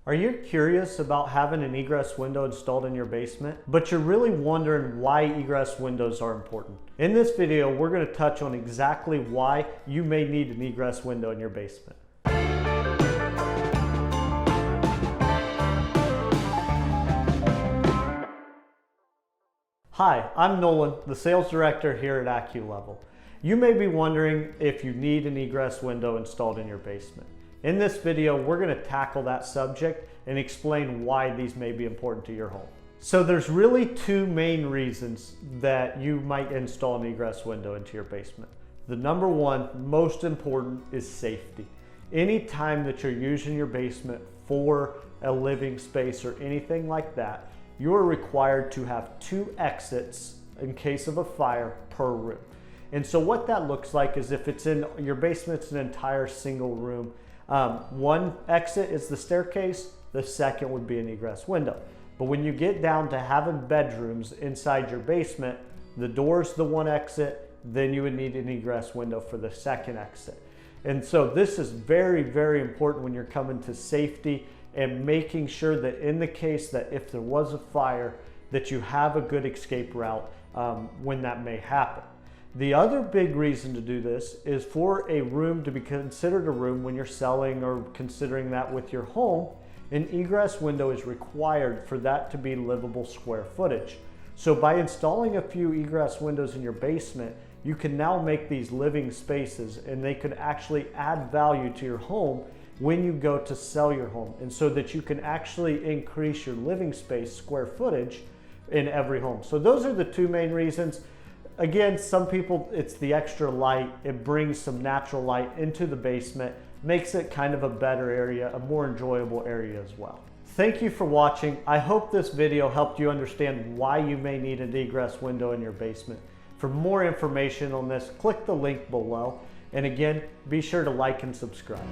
Are you curious about having an egress window installed in your basement, but you're really wondering why egress windows are important? In this video, we're going to touch on exactly why you may need an egress window in your basement. Hi, I'm Nolan, the sales director here at Acculevel. You may be wondering if you need an egress window installed in your basement. In this video, we're going to tackle that subject and explain why these may be important to your home. So there's really two main reasons that you might install an egress window into your basement. The number one, most important, is safety. Anytime that you're using your basement for a living space or anything like that, you're required to have 2 exits in case of a fire per room. And so what that looks like is if it's in your basement's an entire single room, one exit is the staircase, the second would be an egress window. But when you get down to having bedrooms inside your basement, the door's the one exit, then you would need an egress window for the second exit. And so this is very, very important when you're coming to safety and making sure that in the case that if there was a fire, that you have a good escape route when that may happen. The other big reason to do this is for a room to be considered a room when you're selling or considering that with your home, an egress window is required for that to be livable square footage. So by installing a few egress windows in your basement, you can now make these living spaces and they could actually add value to your home when you go to sell your home, and so that you can actually increase your living space square footage in every home. So those are the two main reasons. Again, some people, it's the extra light. It brings some natural light into the basement, makes it kind of a better area, a more enjoyable area as well. Thank you for watching. I hope this video helped you understand why you may need an egress window in your basement. For more information on this, click the link below. And again, be sure to like and subscribe.